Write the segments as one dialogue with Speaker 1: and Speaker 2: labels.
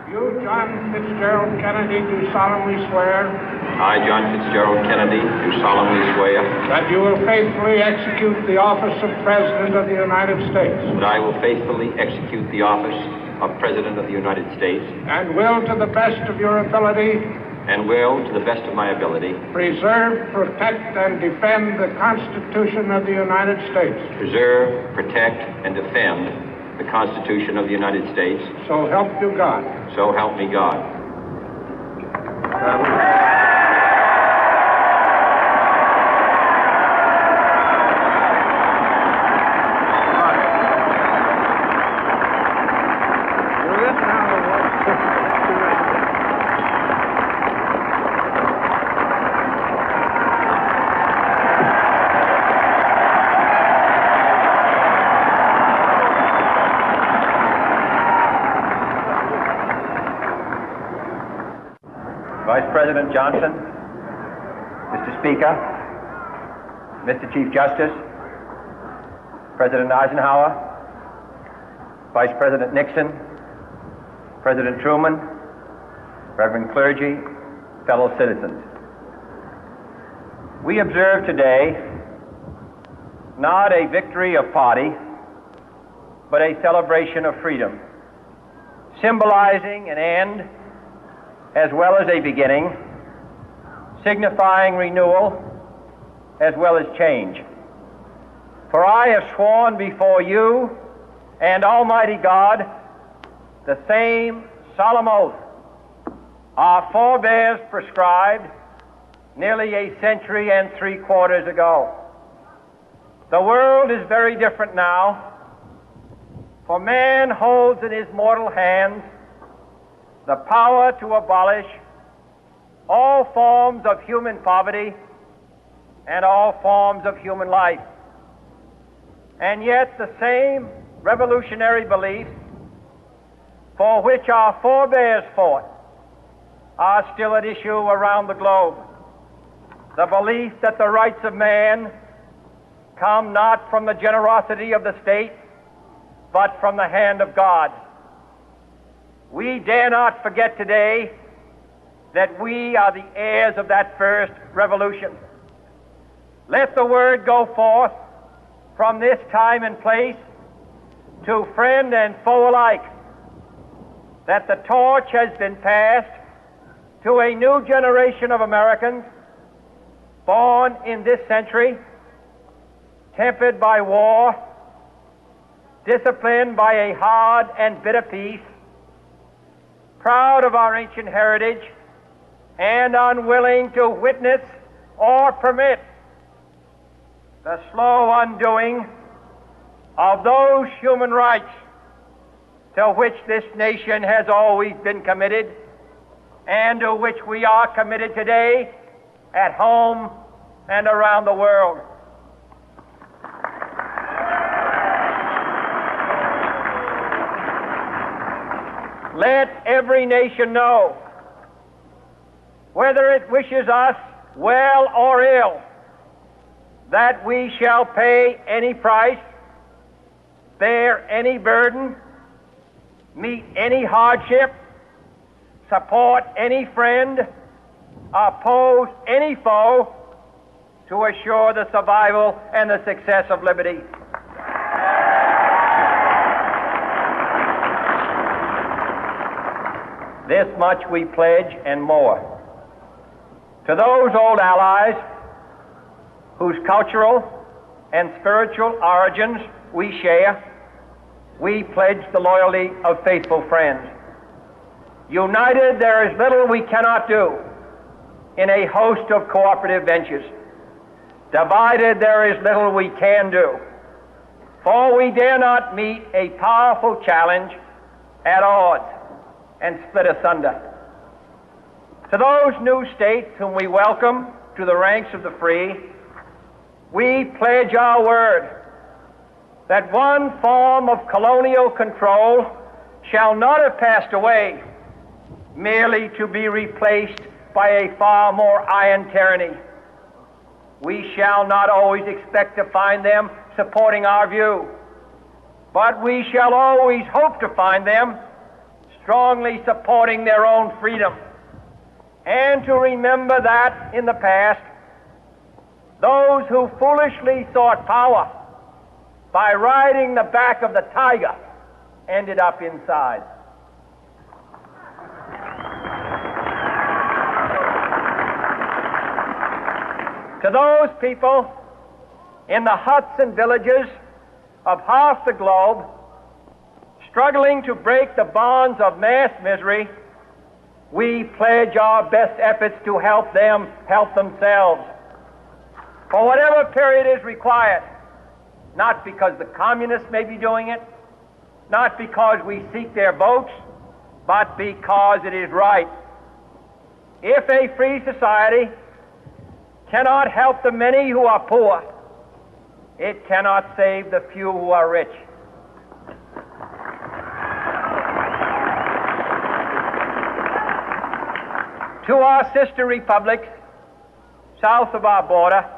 Speaker 1: You, John Fitzgerald Kennedy, do solemnly swear.
Speaker 2: I, John Fitzgerald Kennedy, do solemnly swear.
Speaker 1: That you will faithfully execute the office of President of the United States.
Speaker 2: That I will faithfully execute the office of President of the United States.
Speaker 1: And will, to the best of your ability.
Speaker 2: And will, to the best of my ability.
Speaker 1: Preserve, protect, and defend the Constitution of the United States.
Speaker 2: Preserve, protect, and defend the Constitution of the United States.
Speaker 1: So help you God.
Speaker 2: So help me God.
Speaker 3: Vice President Johnson, Mr. Speaker, Mr. Chief Justice, President Eisenhower, Vice President Nixon, President Truman, Reverend clergy, fellow citizens. We observe today not a victory of party, but a celebration of freedom, symbolizing an end as well as a beginning, signifying renewal as well as change. For I have sworn before you and Almighty God the same solemn oath our forebears prescribed nearly a century and 3/4 ago. The world is very different now, for man holds in his mortal hands the power to abolish all forms of human poverty and all forms of human life. And yet the same revolutionary beliefs for which our forebears fought are still at issue around the globe. The belief that the rights of man come not from the generosity of the state, but from the hand of God. We dare not forget today that we are the heirs of that first revolution. Let the word go forth from this time and place to friend and foe alike that the torch has been passed to a new generation of Americans born in this century, tempered by war, disciplined by a hard and bitter peace, proud of our ancient heritage, and unwilling to witness or permit the slow undoing of those human rights to which this nation has always been committed and to which we are committed today at home and around the world. Let every nation know, whether it wishes us well or ill, that we shall pay any price, bear any burden, meet any hardship, support any friend, oppose any foe to assure the survival and the success of liberty. This much we pledge and more. To those old allies whose cultural and spiritual origins we share, we pledge the loyalty of faithful friends. United, there is little we cannot do in a host of cooperative ventures. Divided, there is little we can do, for we dare not meet a powerful challenge at odds and split asunder. To those new states whom we welcome to the ranks of the free, we pledge our word that one form of colonial control shall not have passed away, merely to be replaced by a far more iron tyranny. We shall not always expect to find them supporting our view, but we shall always hope to find them strongly supporting their own freedom, and to remember that in the past, those who foolishly sought power by riding the back of the tiger ended up inside. To those people in the huts and villages of half the globe struggling to break the bonds of mass misery, we pledge our best efforts to help them help themselves for whatever period is required, not because the communists may be doing it, not because we seek their votes, but because it is right. If a free society cannot help the many who are poor, it cannot save the few who are rich. To our sister republics south of our border,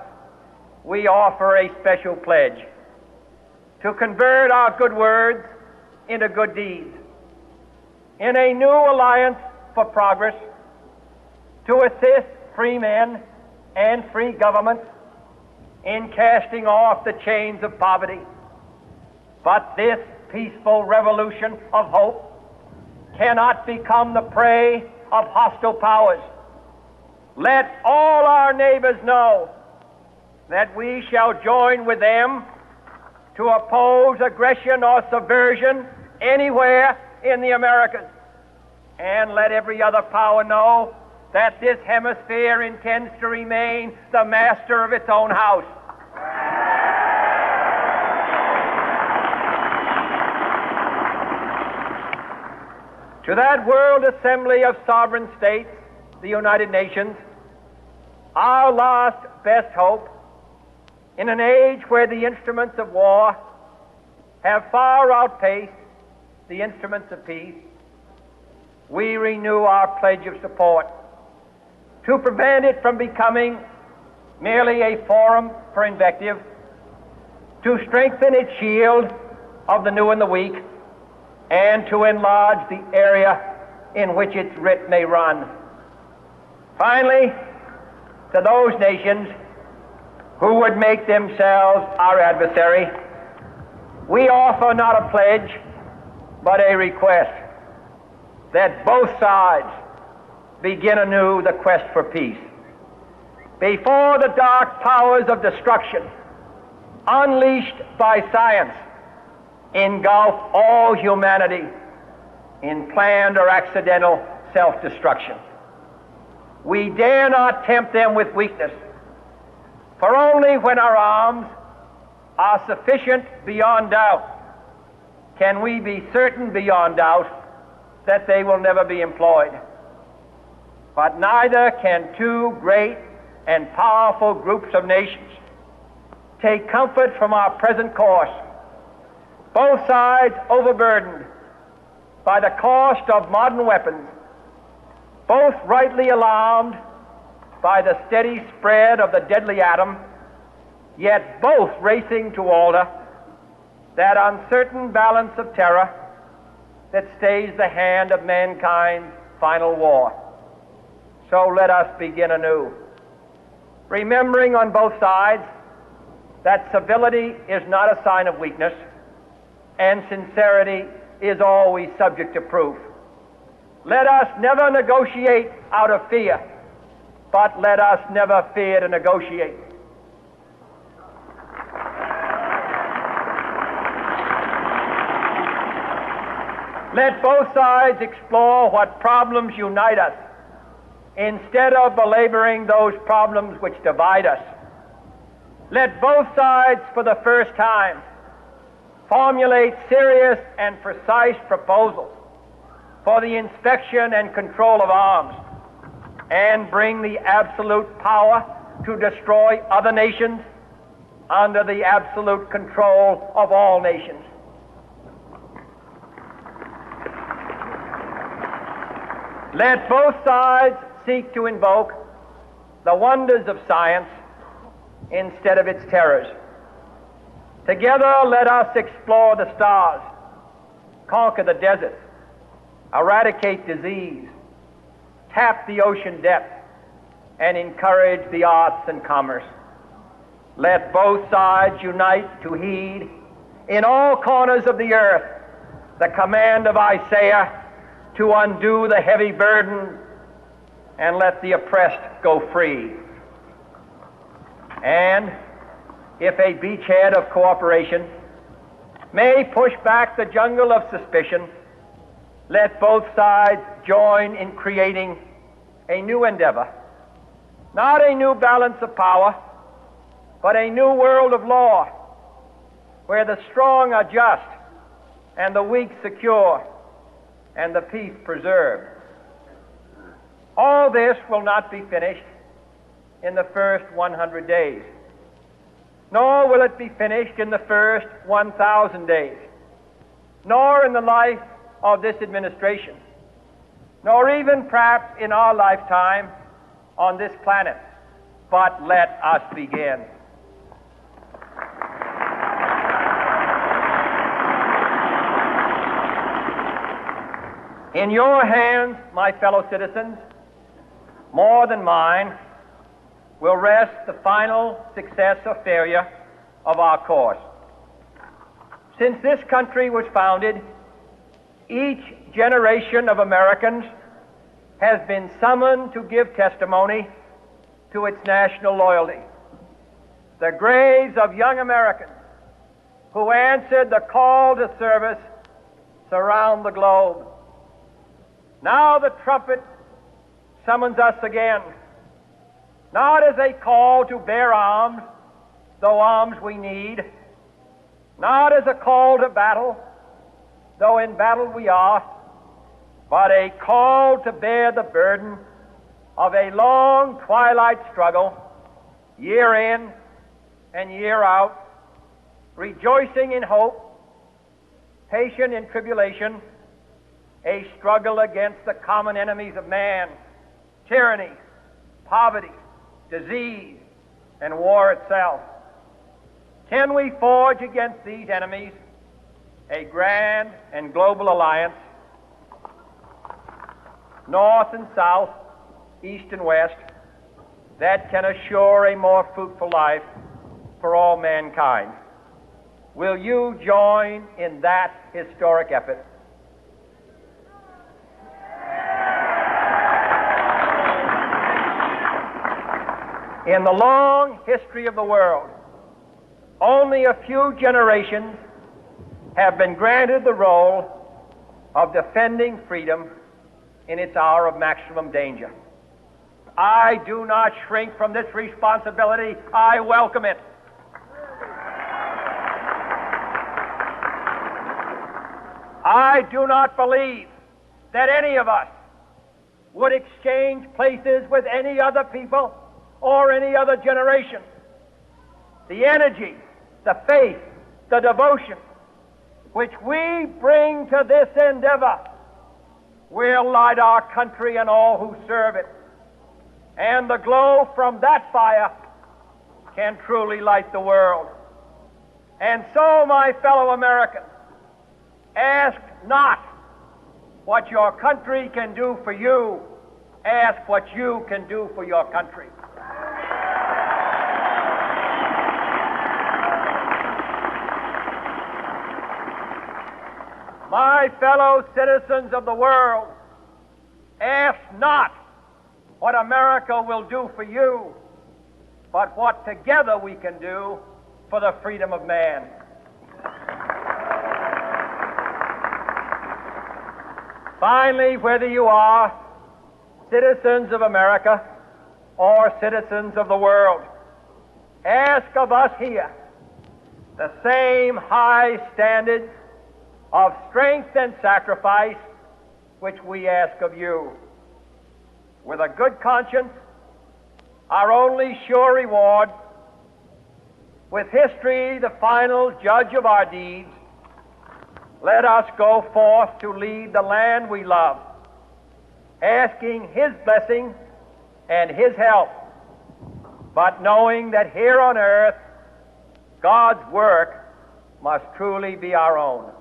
Speaker 3: we offer a special pledge to convert our good words into good deeds, in a new alliance for progress, to assist free men and free governments in casting off the chains of poverty. But this peaceful revolution of hope cannot become the prey of hostile powers. Let all our neighbors know that we shall join with them to oppose aggression or subversion anywhere in the Americas. And let every other power know that this hemisphere intends to remain the master of its own house. To that World Assembly of Sovereign States, the United Nations, our last best hope, in an age where the instruments of war have far outpaced the instruments of peace, we renew our pledge of support to prevent it from becoming merely a forum for invective, to strengthen its shield of the new and the weak, and to enlarge the area in which its writ may run. Finally, to those nations who would make themselves our adversary, we offer not a pledge, but a request that both sides begin anew the quest for peace. Before the dark powers of destruction, unleashed by science, engulf all humanity in planned or accidental self-destruction, we dare not tempt them with weakness, for only when our arms are sufficient beyond doubt can we be certain beyond doubt that they will never be employed. But neither can two great and powerful groups of nations take comfort from our present course, both sides overburdened by the cost of modern weapons, both rightly alarmed by the steady spread of the deadly atom, yet both racing to alter that uncertain balance of terror that stays the hand of mankind's final war. So let us begin anew, remembering on both sides that civility is not a sign of weakness, and sincerity is always subject to proof. Let us never negotiate out of fear, but let us never fear to negotiate. Let both sides explore what problems unite us, instead of belaboring those problems which divide us. Let both sides, for the first time, formulate serious and precise proposals for the inspection and control of arms, and bring the absolute power to destroy other nations under the absolute control of all nations. Let both sides seek to invoke the wonders of science instead of its terrors. Together, let us explore the stars, conquer the deserts, eradicate disease, tap the ocean depth, and encourage the arts and commerce. Let both sides unite to heed in all corners of the earth the command of Isaiah to undo the heavy burden and let the oppressed go free. And if a beachhead of cooperation may push back the jungle of suspicion, let both sides join in creating a new endeavor, not a new balance of power, but a new world of law, where the strong are just and the weak secure and the peace preserved. All this will not be finished in the first 100 days, nor will it be finished in the first 1,000 days, nor in the life of this administration, nor even perhaps in our lifetime on this planet. But let us begin. In your hands, my fellow citizens, more than mine, will rest the final success or failure of our course. Since this country was founded, each generation of Americans has been summoned to give testimony to its national loyalty. The graves of young Americans who answered the call to service surround the globe. Now the trumpet summons us again, not as a call to bear arms, though arms we need, not as a call to battle, though in battle we are, but a call to bear the burden of a long twilight struggle, year in and year out, rejoicing in hope, patient in tribulation, a struggle against the common enemies of man, tyranny, poverty, disease, and war itself. Can we forge against these enemies a grand and global alliance, north and south, east and west, that can assure a more fruitful life for all mankind? Will you join in that historic effort? In the long history of the world, only a few generations have been granted the role of defending freedom in its hour of maximum danger. I do not shrink from this responsibility. I welcome it. I do not believe that any of us would exchange places with any other people or any other generation. The energy, the faith, the devotion which we bring to this endeavor will light our country and all who serve it. And the glow from that fire can truly light the world. And so, my fellow Americans, ask not what your country can do for you, ask what you can do for your country. My fellow citizens of the world, ask not what America will do for you, but what together we can do for the freedom of man. Finally, whether you are citizens of America or citizens of the world, ask of us here the same high standards of strength and sacrifice which we ask of you. With a good conscience, our only sure reward, with history the final judge of our deeds, let us go forth to lead the land we love, asking His blessing and His help, but knowing that here on earth God's work must truly be our own.